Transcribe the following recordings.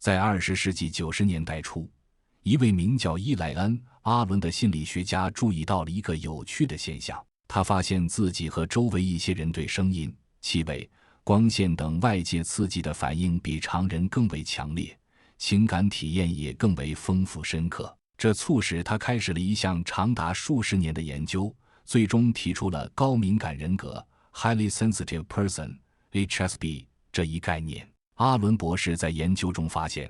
在20世纪90年代初，一位名叫伊莱恩·阿伦的心理学家注意到了一个有趣的现象，他发现自己和周围一些人对声音、气味、光线等外界刺激的反应比常人更为强烈，情感体验也更为丰富深刻。这促使他开始了一项长达数十年的研究，最终提出了高敏感人格 （Highly Sensitive Person，HSP） 这一概念。阿伦博士在研究中发现，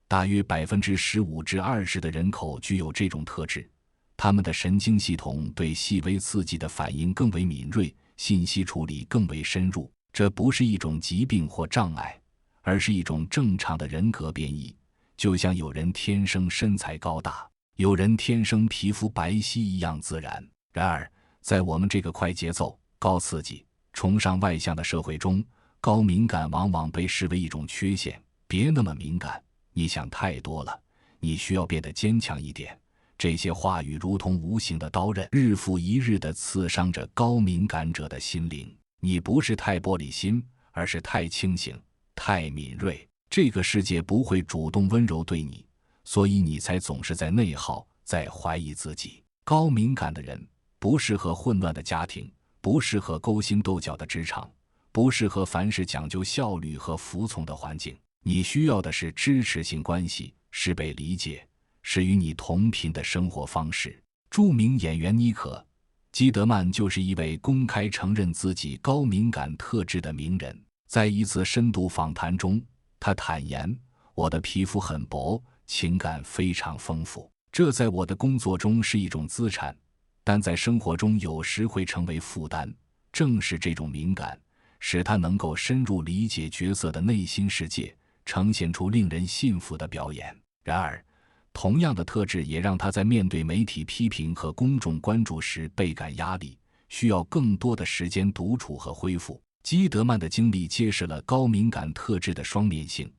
大约15%至20%的人口具有这种特质，他们的神经系统对细微刺激的反应更为敏锐，信息处理更为深入。这不是一种疾病或障碍，而是一种正常的人格变异，就像有人天生身材高大，有人天生皮肤白皙一样自然。然而，在我们这个快节奏、高刺激、崇尚外向的社会中，高敏感往往被视为一种缺陷。别那么敏感，你想太多了，你需要变得坚强一点。这些话语如同无形的刀刃，日复一日地刺伤着高敏感者的心灵。你不是太玻璃心，而是太清醒、太敏锐。这个世界不会主动温柔对你，所以你才总是在内耗，在怀疑自己。高敏感的人不适合混乱的家庭，不适合勾心斗角的职场，不适合凡事讲究效率和服从的环境。你需要的是支持性关系，是被理解，是与你同频的生活方式。著名演员妮可·基德曼就是一位公开承认自己高敏感特质的名人。在一次深度访谈中，他坦言：“我的皮肤很薄，情感非常丰富，这在我的工作中是一种资产，但在生活中有时会成为负担。正是这种敏感，使他能够深入理解角色的内心世界，呈现出令人信服的表演。然而，同样的特质也让他在面对媒体批评和公众关注时倍感压力，需要更多的时间独处和恢复。”基德曼的经历揭示了高敏感特质的双面性，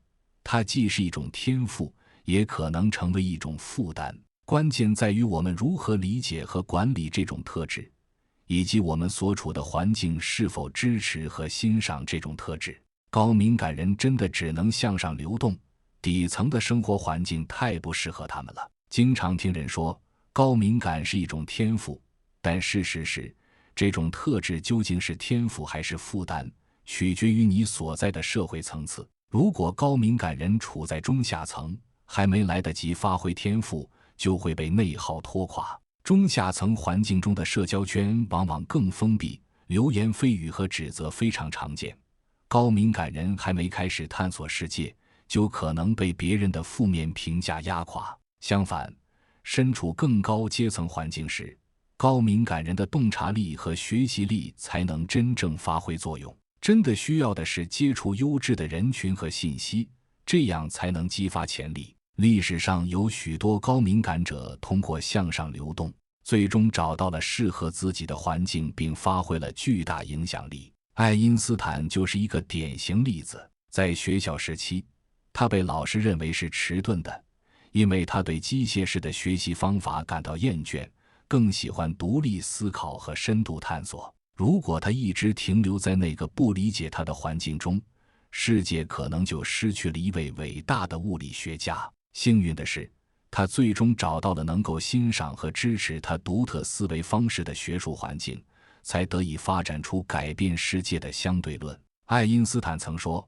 它既是一种天赋，也可能成为一种负担。关键在于我们如何理解和管理这种特质，以及我们所处的环境是否支持和欣赏这种特质。高敏感人真的只能向上流动，底层的生活环境太不适合他们了。经常听人说高敏感是一种天赋，但事实是，这种特质究竟是天赋还是负担，取决于你所在的社会层次。如果高敏感人处在中下层，还没来得及发挥天赋，就会被内耗拖垮。中下层环境中的社交圈往往更封闭，流言蜚语和指责非常常见。高敏感人还没开始探索世界，就可能被别人的负面评价压垮。相反，身处更高阶层环境时，高敏感人的洞察力和学习力才能真正发挥作用。真的需要的是接触优质的人群和信息，这样才能激发潜力。历史上有许多高敏感者通过向上流动，最终找到了适合自己的环境，并发挥了巨大影响力。爱因斯坦就是一个典型例子。在学校时期，他被老师认为是迟钝的，因为他对机械式的学习方法感到厌倦，更喜欢独立思考和深度探索。如果他一直停留在那个不理解他的环境中，世界可能就失去了一位伟大的物理学家。幸运的是，他最终找到了能够欣赏和支持他独特思维方式的学术环境，才得以发展出改变世界的相对论。爱因斯坦曾说：“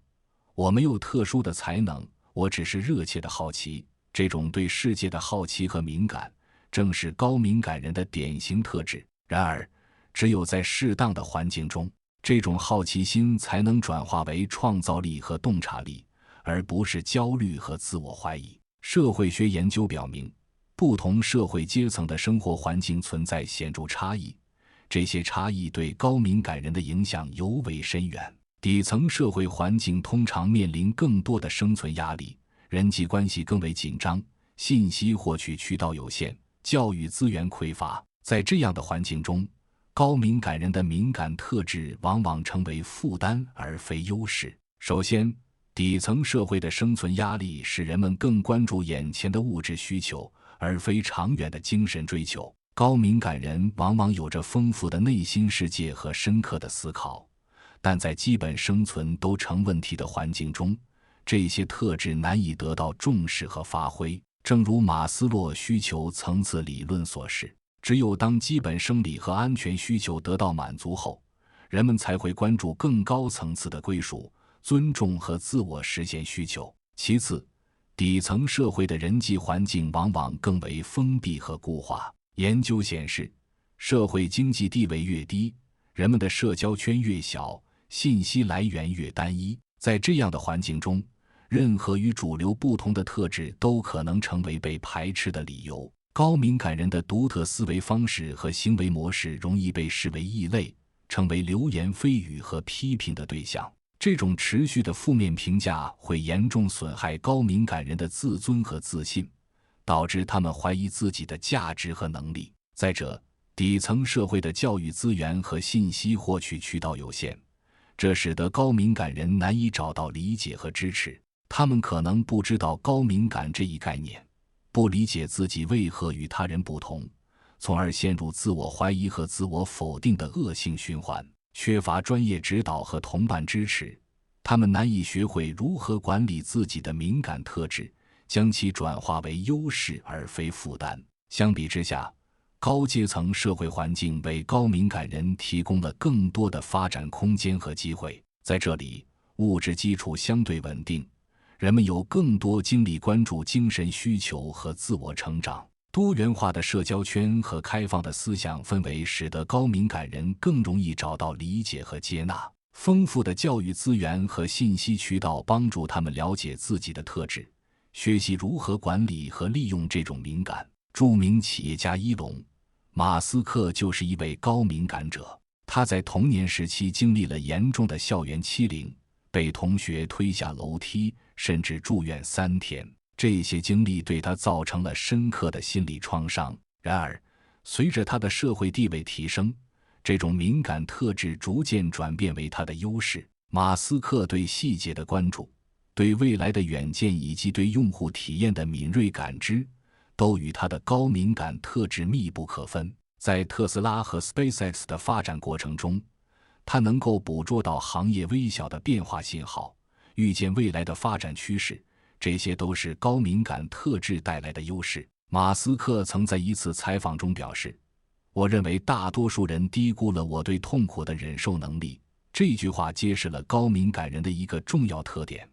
我没有特殊的才能，我只是热切的好奇。”这种对世界的好奇和敏感，正是高敏感人的典型特质。然而，只有在适当的环境中，这种好奇心才能转化为创造力和洞察力，而不是焦虑和自我怀疑。社会学研究表明，不同社会阶层的生活环境存在显著差异，这些差异对高敏感人的影响尤为深远。底层社会环境通常面临更多的生存压力，人际关系更为紧张，信息获取渠道有限，教育资源匮乏。在这样的环境中，高敏感人的敏感特质往往成为负担而非优势。首先，底层社会的生存压力使人们更关注眼前的物质需求，而非长远的精神追求。高敏感人往往有着丰富的内心世界和深刻的思考，但在基本生存都成问题的环境中，这些特质难以得到重视和发挥。正如马斯洛需求层次理论所示，只有当基本生理和安全需求得到满足后，人们才会关注更高层次的归属、尊重和自我实现需求。其次，底层社会的人际环境往往更为封闭和固化。研究显示，社会经济地位越低，人们的社交圈越小，信息来源越单一。在这样的环境中，任何与主流不同的特质都可能成为被排斥的理由。高敏感人的独特思维方式和行为模式容易被视为异类，成为流言蜚语和批评的对象。这种持续的负面评价会严重损害高敏感人的自尊和自信，导致他们怀疑自己的价值和能力。再者，底层社会的教育资源和信息获取渠道有限，这使得高敏感人难以找到理解和支持。他们可能不知道高敏感这一概念，不理解自己为何与他人不同，从而陷入自我怀疑和自我否定的恶性循环。缺乏专业指导和同伴支持，他们难以学会如何管理自己的敏感特质，将其转化为优势而非负担。相比之下，高阶层社会环境为高敏感人提供了更多的发展空间和机会。在这里，物质基础相对稳定，人们有更多精力关注精神需求和自我成长。多元化的社交圈和开放的思想氛围使得高敏感人更容易找到理解和接纳。丰富的教育资源和信息渠道帮助他们了解自己的特质，学习如何管理和利用这种敏感。著名企业家伊隆·马斯克就是一位高敏感者。他在童年时期经历了严重的校园欺凌，被同学推下楼梯，甚至住院3天。这些经历对他造成了深刻的心理创伤。然而，随着他的社会地位提升，这种敏感特质逐渐转变为他的优势。马斯克对细节的关注、对未来的远见以及对用户体验的敏锐感知，都与他的高敏感特质密不可分。在特斯拉和 SpaceX 的发展过程中，他能够捕捉到行业微小的变化信号，预见未来的发展趋势，这些都是高敏感特质带来的优势。马斯克曾在一次采访中表示，我认为大多数人低估了我对痛苦的忍受能力。这句话揭示了高敏感人的一个重要特点，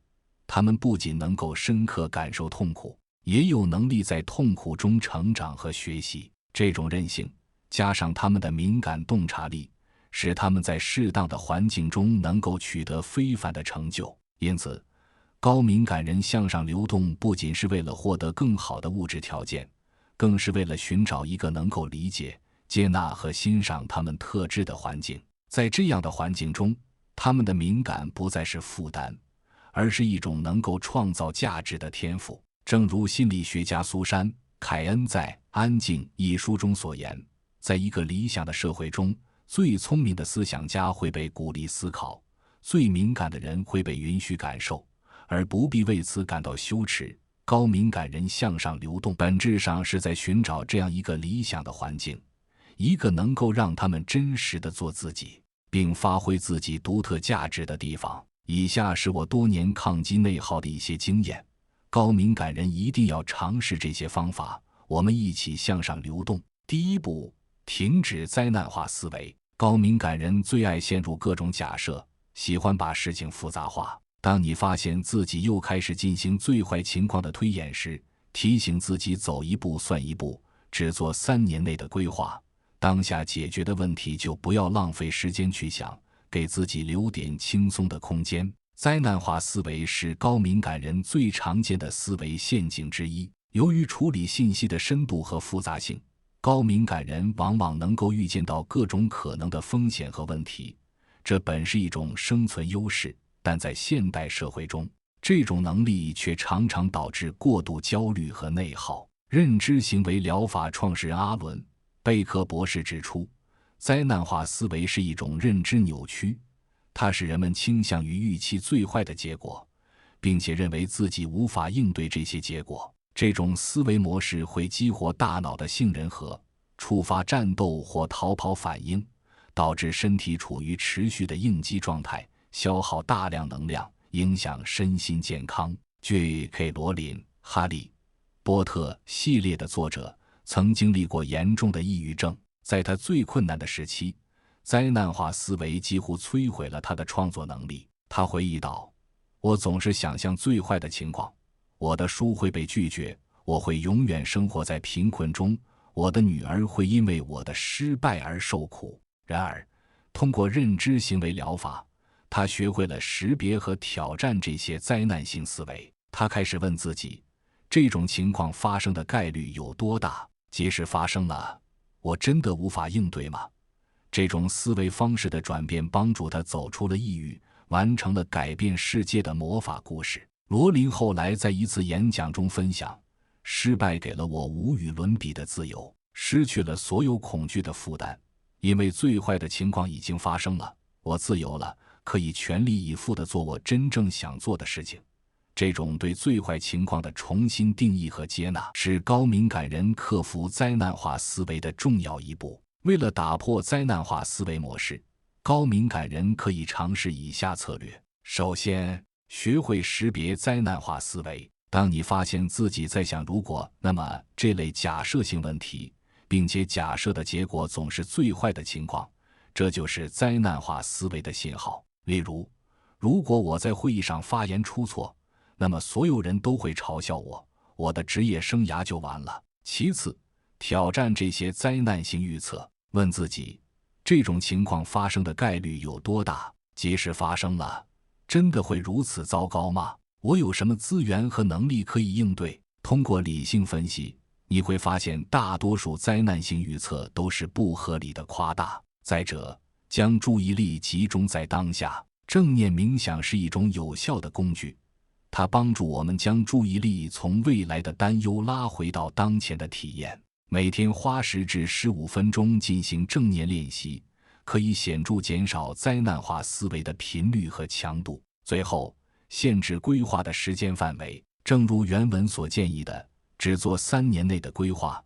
他们不仅能够深刻感受痛苦，也有能力在痛苦中成长和学习。这种韧性加上他们的敏感洞察力，使他们在适当的环境中能够取得非凡的成就。因此，高敏感人向上流动不仅是为了获得更好的物质条件，更是为了寻找一个能够理解、接纳和欣赏他们特质的环境。在这样的环境中，他们的敏感不再是负担，而是一种能够创造价值的天赋。正如心理学家苏珊·凯恩在《安静》一书中所言，在一个理想的社会中，最聪明的思想家会被鼓励思考，最敏感的人会被允许感受，而不必为此感到羞耻。高敏感人向上流动，本质上是在寻找这样一个理想的环境，一个能够让他们真实地做自己，并发挥自己独特价值的地方。以下是我多年抗击内耗的一些经验，高敏感人一定要尝试这些方法，我们一起向上流动。第一步，停止灾难化思维。高敏感人最爱陷入各种假设，喜欢把事情复杂化。当你发现自己又开始进行最坏情况的推演时，提醒自己走一步算一步，只做3年内的规划。当下解决的问题就不要浪费时间去想，给自己留点轻松的空间。灾难化思维是高敏感人最常见的思维陷阱之一。由于处理信息的深度和复杂性，高敏感人往往能够预见到各种可能的风险和问题，这本是一种生存优势，但在现代社会中，这种能力却常常导致过度焦虑和内耗。认知行为疗法创始人阿伦·贝克博士指出，灾难化思维是一种认知扭曲，它使人们倾向于预期最坏的结果，并且认为自己无法应对这些结果。这种思维模式会激活大脑的杏仁核，触发战斗或逃跑反应，导致身体处于持续的应激状态，消耗大量能量，影响身心健康。J.K. 罗琳、哈利·波特系列的作者曾经历过严重的抑郁症，在他最困难的时期，灾难化思维几乎摧毁了他的创作能力。他回忆道：我总是想象最坏的情况，我的书会被拒绝，我会永远生活在贫困中，我的女儿会因为我的失败而受苦。然而，通过认知行为疗法，他学会了识别和挑战这些灾难性思维。他开始问自己，这种情况发生的概率有多大？即使发生了，我真的无法应对吗？这种思维方式的转变帮助他走出了抑郁，完成了改变世界的魔法故事。罗琳后来在一次演讲中分享，失败给了我无与伦比的自由，失去了所有恐惧的负担，因为最坏的情况已经发生了，我自由了，可以全力以赴地做我真正想做的事情。这种对最坏情况的重新定义和接纳，是高敏感人克服灾难化思维的重要一步。为了打破灾难化思维模式，高敏感人可以尝试以下策略。首先，学会识别灾难化思维。当你发现自己在想如果那么这类假设性问题，并且假设的结果总是最坏的情况，这就是灾难化思维的信号。例如，如果我在会议上发言出错，那么所有人都会嘲笑我，我的职业生涯就完了。其次，挑战这些灾难性预测，问自己，这种情况发生的概率有多大？即使发生了，真的会如此糟糕吗？我有什么资源和能力可以应对？通过理性分析，你会发现大多数灾难性预测都是不合理的夸大。再者，将注意力集中在当下。正念冥想是一种有效的工具，它帮助我们将注意力从未来的担忧拉回到当前的体验。每天花10至15分钟进行正念练习，可以显著减少灾难化思维的频率和强度。最后，限制规划的时间范围，正如原文所建议的，只做3年内的规划，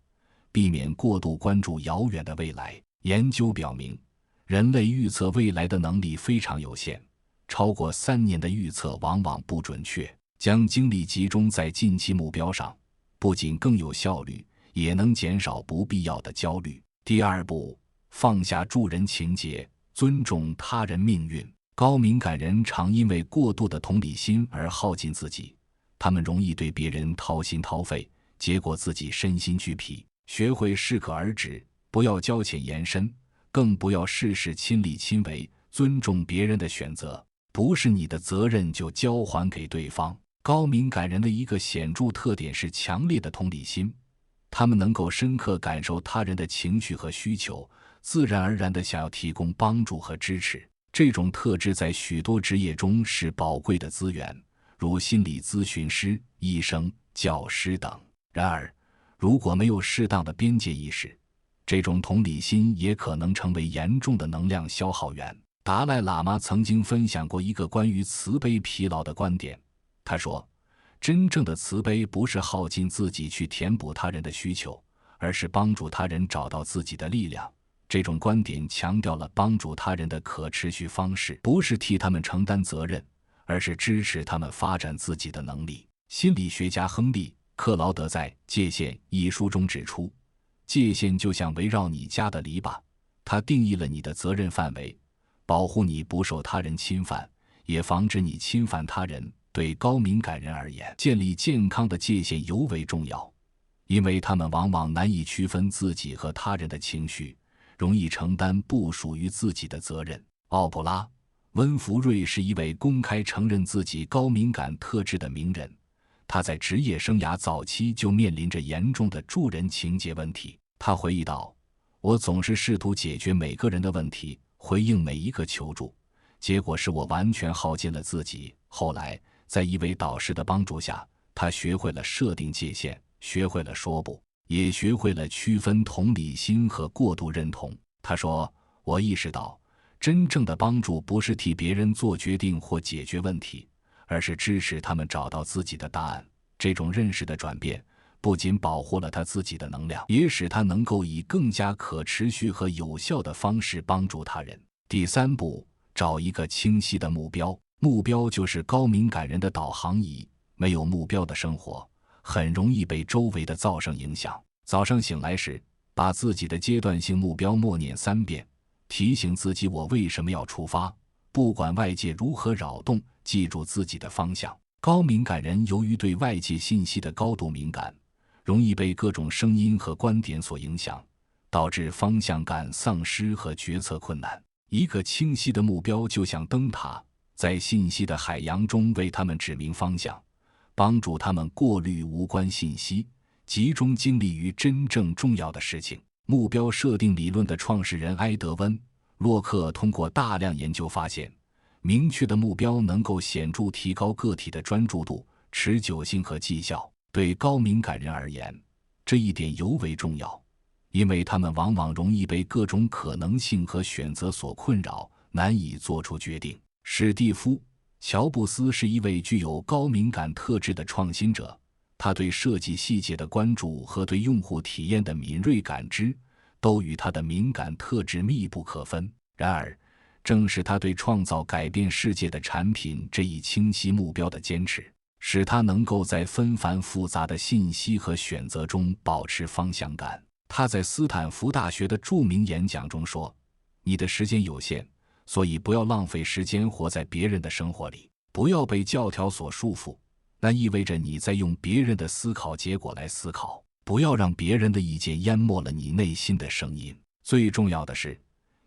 避免过度关注遥远的未来。研究表明，人类预测未来的能力非常有限，超过3年的预测往往不准确。将精力集中在近期目标上，不仅更有效率，也能减少不必要的焦虑。第二步，放下助人情节，尊重他人命运。高敏感人常因为过度的同理心而耗尽自己，他们容易对别人掏心掏肺，结果自己身心俱疲。学会适可而止，不要交浅言深，更不要事事亲力亲为，尊重别人的选择，不是你的责任就交还给对方。高敏感人的一个显著特点是强烈的同理心，他们能够深刻感受他人的情绪和需求，自然而然地想要提供帮助和支持。这种特质在许多职业中是宝贵的资源，如心理咨询师、医生、教师等。然而，如果没有适当的边界意识，这种同理心也可能成为严重的能量消耗源。达赖喇嘛曾经分享过一个关于慈悲疲劳的观点，他说，真正的慈悲不是耗尽自己去填补他人的需求，而是帮助他人找到自己的力量。这种观点强调了帮助他人的可持续方式，不是替他们承担责任，而是支持他们发展自己的能力。心理学家亨利·克劳德在《界限》一书中指出，界限就像围绕你家的篱笆，它定义了你的责任范围，保护你不受他人侵犯，也防止你侵犯他人。对高敏感人而言，建立健康的界限尤为重要，因为他们往往难以区分自己和他人的情绪，容易承担不属于自己的责任。奥普拉·温弗瑞是一位公开承认自己高敏感特质的名人，他在职业生涯早期就面临着严重的助人情节问题。他回忆道，我总是试图解决每个人的问题，回应每一个求助，结果是我完全耗尽了自己。后来在一位导师的帮助下，他学会了设定界限，学会了说不，也学会了区分同理心和过度认同。他说，我意识到，真正的帮助不是替别人做决定或解决问题，而是支持他们找到自己的答案。这种认识的转变，不仅保护了他自己的能量，也使他能够以更加可持续和有效的方式帮助他人。第三步，找一个清晰的目标。目标就是高敏感人的导航仪，没有目标的生活很容易被周围的噪声影响。早上醒来时，把自己的阶段性目标默念3遍，提醒自己我为什么要出发，不管外界如何扰动，记住自己的方向。高敏感人由于对外界信息的高度敏感，容易被各种声音和观点所影响，导致方向感丧失和决策困难。一个清晰的目标就像灯塔，在信息的海洋中为他们指明方向，帮助他们过滤无关信息，集中精力于真正重要的事情。目标设定理论的创始人埃德温·洛克通过大量研究发现，明确的目标能够显著提高个体的专注度、持久性和绩效。对高敏感人而言，这一点尤为重要，因为他们往往容易被各种可能性和选择所困扰，难以做出决定。史蒂夫·乔布斯是一位具有高敏感特质的创新者，他对设计细节的关注和对用户体验的敏锐感知，都与他的敏感特质密不可分。然而，正是他对创造改变世界的产品这一清晰目标的坚持，使他能够在纷繁复杂的信息和选择中保持方向感。他在斯坦福大学的著名演讲中说：“你的时间有限，所以不要浪费时间活在别人的生活里，不要被教条所束缚，那意味着你在用别人的思考结果来思考。不要让别人的意见淹没了你内心的声音。最重要的是，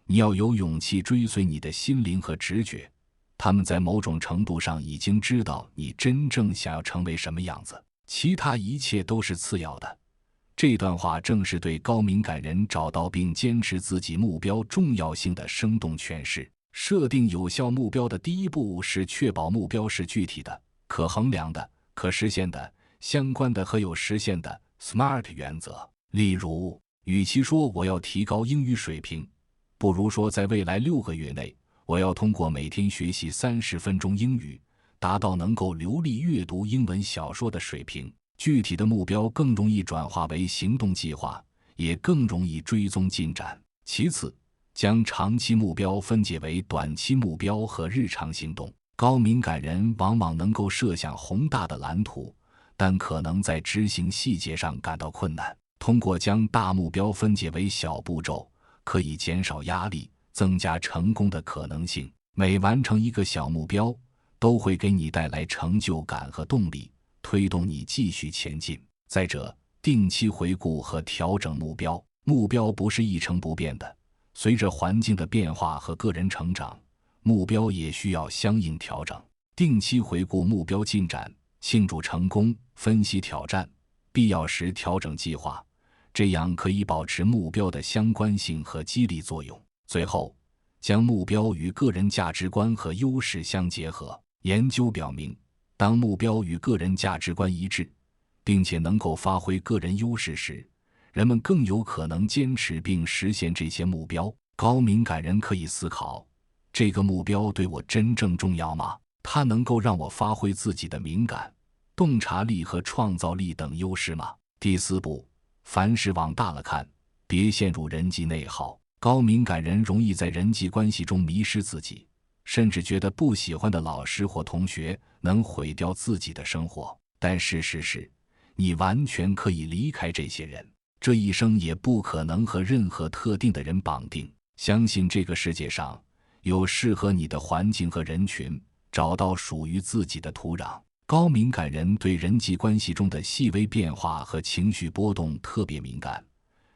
你要有勇气追随你的心灵和直觉，他们在某种程度上已经知道你真正想要成为什么样子，其他一切都是次要的。”这段话正是对高敏感人找到并坚持自己目标重要性的生动诠释。设定有效目标的第一步是确保目标是具体的、可衡量的、可实现的、相关的和有实现的 SMART 原则。例如，与其说我要提高英语水平，不如说在未来6个月内，我要通过每天学习30分钟英语，达到能够流利阅读英文小说的水平。具体的目标更容易转化为行动计划，也更容易追踪进展。其次，将长期目标分解为短期目标和日常行动。高敏感人往往能够设想宏大的蓝图，但可能在执行细节上感到困难。通过将大目标分解为小步骤，可以减少压力，增加成功的可能性。每完成一个小目标，都会给你带来成就感和动力，推动你继续前进。再者，定期回顾和调整目标。目标不是一成不变的，随着环境的变化和个人成长，目标也需要相应调整。定期回顾目标进展，庆祝成功，分析挑战，必要时调整计划，这样可以保持目标的相关性和激励作用。最后，将目标与个人价值观和优势相结合。研究表明，当目标与个人价值观一致，并且能够发挥个人优势时，人们更有可能坚持并实现这些目标。高敏感人可以思考，这个目标对我真正重要吗？它能够让我发挥自己的敏感、洞察力和创造力等优势吗？第4步，凡事往大了看，别陷入人际内耗。高敏感人容易在人际关系中迷失自己，甚至觉得不喜欢的老师或同学能毁掉自己的生活。但事实是，你完全可以离开这些人，这一生也不可能和任何特定的人绑定。相信这个世界上有适合你的环境和人群，找到属于自己的土壤。高敏感人对人际关系中的细微变化和情绪波动特别敏感，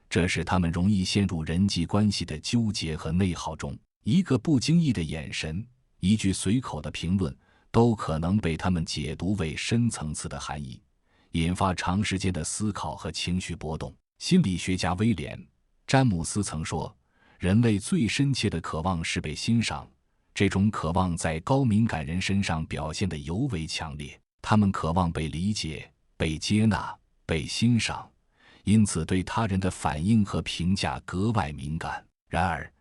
这使他们容易陷入人际关系的纠结和内耗中。一个不经意的眼神，一句随口的评论，都可能被他们解读为深层次的含义，引发长时间的思考和情绪波动。心理学家威廉·詹姆斯曾说，人类最深切的渴望是被欣赏，这种渴望在高敏感人身上表现得尤为强烈。他们渴望被理解、被接纳、被欣赏，因此对他人的反应和评价格外敏感。然而，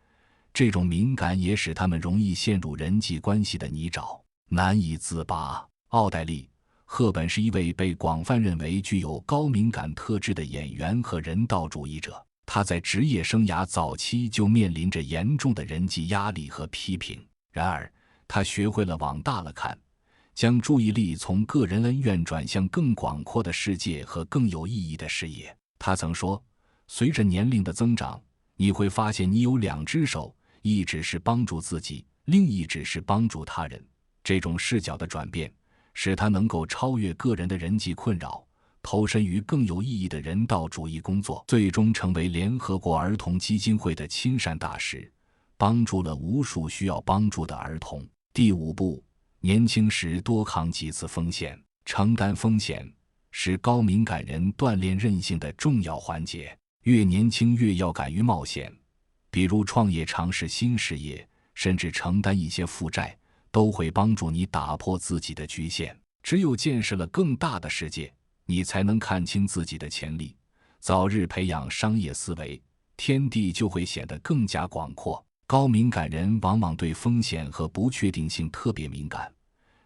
这种敏感也使他们容易陷入人际关系的泥沼，难以自拔。奥黛丽·赫本是一位被广泛认为具有高敏感特质的演员和人道主义者。她在职业生涯早期就面临着严重的人际压力和批评。然而，他学会了往大了看，将注意力从个人恩怨转向更广阔的世界和更有意义的事业。他曾说，随着年龄的增长，你会发现你有两只手，一只是帮助自己，另一只是帮助他人。这种视角的转变，使他能够超越个人的人际困扰，投身于更有意义的人道主义工作，最终成为联合国儿童基金会的亲善大使，帮助了无数需要帮助的儿童。第5步，年轻时多扛几次风险。承担风险是高敏感人锻炼韧性的重要环节。越年轻越要敢于冒险，比如创业、尝试新事业，甚至承担一些负债，都会帮助你打破自己的局限。只有见识了更大的世界，你才能看清自己的潜力，早日培养商业思维，天地就会显得更加广阔。高敏感人往往对风险和不确定性特别敏感，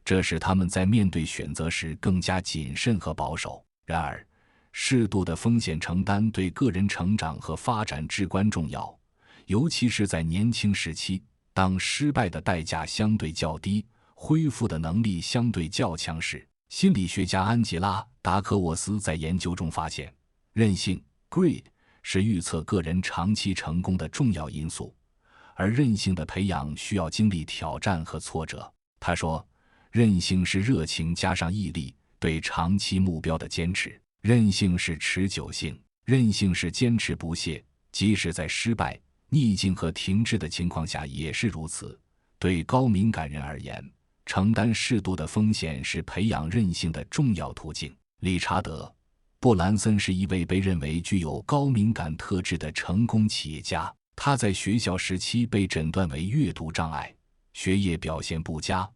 这使他们在面对选择时更加谨慎和保守。然而，适度的风险承担对个人成长和发展至关重要，尤其是在年轻时期，当失败的代价相对较低，恢复的能力相对较强时。心理学家安吉拉·达克沃斯在研究中发现，韧性 （grit） 是预测个人长期成功的重要因素，而韧性的培养需要经历挑战和挫折。他说，韧性是热情加上毅力，对长期目标的坚持。韧性是持久性，韧性是坚持不懈，即使在失败、逆境和停滞的情况下也是如此。对高敏感人而言，承担适度的风险是培养韧性的重要途径。理查德·布兰森是一位被认为具有高敏感特质的成功企业家。他在学校时期被诊断为阅读障碍，学业表现不佳，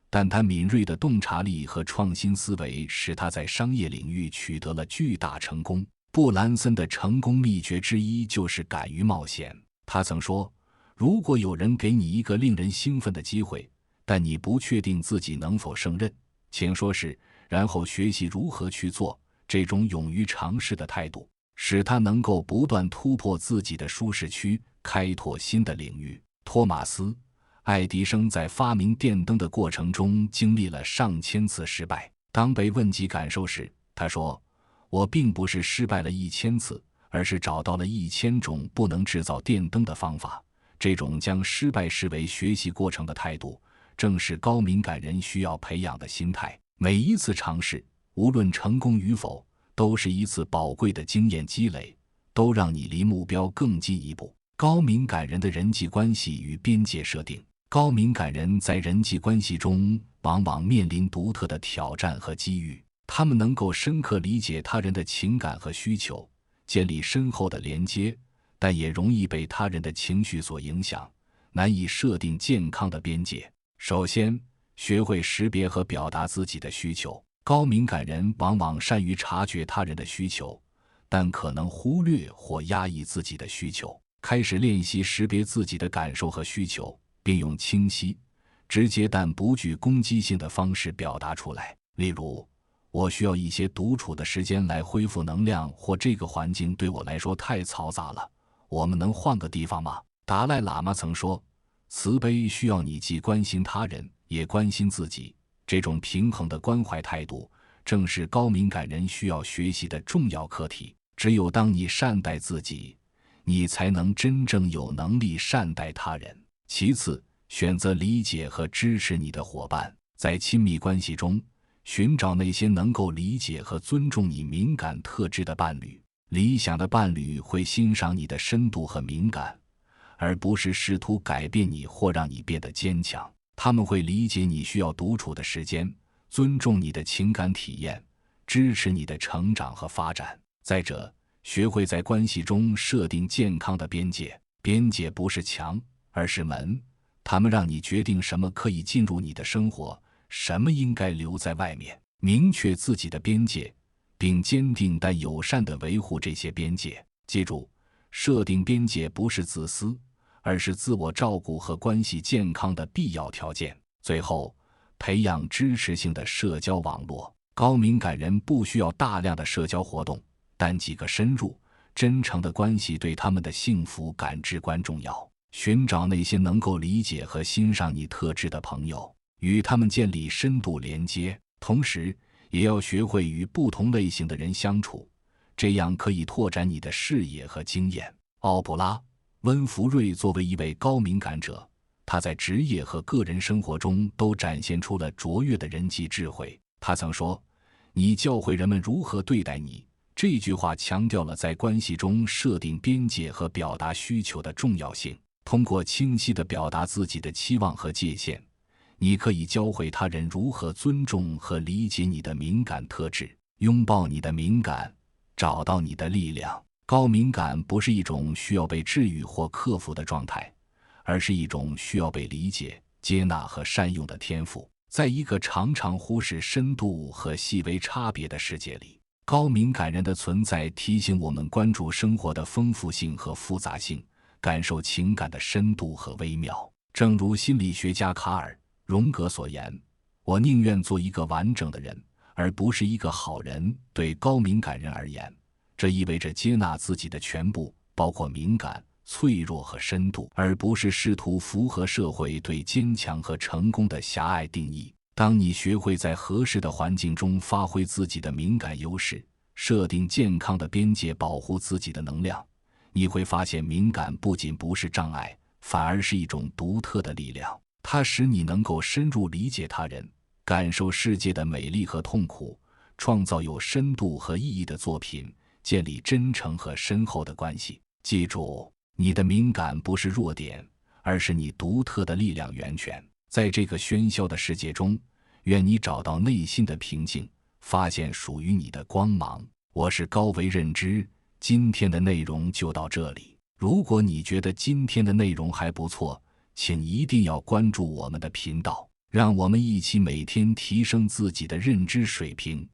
但他敏锐的洞察力和创新思维使他在商业领域取得了巨大成功。布兰森的成功秘诀之一就是敢于冒险。他曾说，如果有人给你一个令人兴奋的机会，但你不确定自己能否胜任，请说是，然后学习如何去做。这种勇于尝试的态度，使他能够不断突破自己的舒适区，开拓新的领域。托马斯爱迪生在发明电灯的过程中经历了上千次失败。当被问及感受时，他说，我并不是失败了1000次，而是找到了1000种不能制造电灯的方法。这种将失败视为学习过程的态度，正是高敏感人需要培养的心态。每一次尝试，无论成功与否，都是一次宝贵的经验积累，都让你离目标更进一步。高敏感人的人际关系与边界设定。高敏感人在人际关系中往往面临独特的挑战和机遇，他们能够深刻理解他人的情感和需求，建立深厚的连接，但也容易被他人的情绪所影响，难以设定健康的边界。首先，学会识别和表达自己的需求。高敏感人往往善于察觉他人的需求，但可能忽略或压抑自己的需求。开始练习识别自己的感受和需求，并用清晰、直接但不具攻击性的方式表达出来。例如，我需要一些独处的时间来恢复能量，或这个环境对我来说太嘈杂了，我们能换个地方吗？达赖喇嘛曾说，慈悲需要你既关心他人，也关心自己。这种平衡的关怀态度，正是高敏感人需要学习的重要课题。只有当你善待自己，你才能真正有能力善待他人。其次，选择理解和支持你的伙伴。在亲密关系中，寻找那些能够理解和尊重你敏感特质的伴侣。理想的伴侣会欣赏你的深度和敏感，而不是试图改变你或让你变得坚强。他们会理解你需要独处的时间，尊重你的情感体验，支持你的成长和发展。再者，学会在关系中设定健康的边界。边界不是墙，而是门，它们让你决定什么可以进入你的生活，什么应该留在外面。明确自己的边界，并坚定但友善地维护这些边界。记住，设定边界不是自私，而是自我照顾和关系健康的必要条件。最后，培养支持性的社交网络。高敏感人不需要大量的社交活动，但几个深入、真诚的关系对他们的幸福感至关重要。寻找那些能够理解和欣赏你特质的朋友，与他们建立深度连接，同时也要学会与不同类型的人相处，这样可以拓展你的视野和经验。奥普拉·温弗瑞作为一位高敏感者，他在职业和个人生活中都展现出了卓越的人际智慧。他曾说：“你教会人们如何对待你。”这句话强调了在关系中设定边界和表达需求的重要性。通过清晰地表达自己的期望和界限，你可以教会他人如何尊重和理解你的敏感特质。拥抱你的敏感，找到你的力量。高敏感不是一种需要被治愈或克服的状态，而是一种需要被理解、接纳和善用的天赋。在一个常常忽视深度和细微差别的世界里，高敏感人的存在提醒我们关注生活的丰富性和复杂性，感受情感的深度和微妙。正如心理学家卡尔·荣格所言：“我宁愿做一个完整的人，而不是一个好人。”对高敏感人而言，这意味着接纳自己的全部，包括敏感、脆弱和深度，而不是试图符合社会对坚强和成功的狭隘定义。当你学会在合适的环境中发挥自己的敏感优势，设定健康的边界，保护自己的能量，你会发现敏感不仅不是障碍，反而是一种独特的力量。它使你能够深入理解他人，感受世界的美丽和痛苦，创造有深度和意义的作品，建立真诚和深厚的关系。记住，你的敏感不是弱点，而是你独特的力量源泉。在这个喧嚣的世界中，愿你找到内心的平静，发现属于你的光芒。我是高维认知，今天的内容就到这里。如果你觉得今天的内容还不错，请一定要关注我们的频道，让我们一起每天提升自己的认知水平。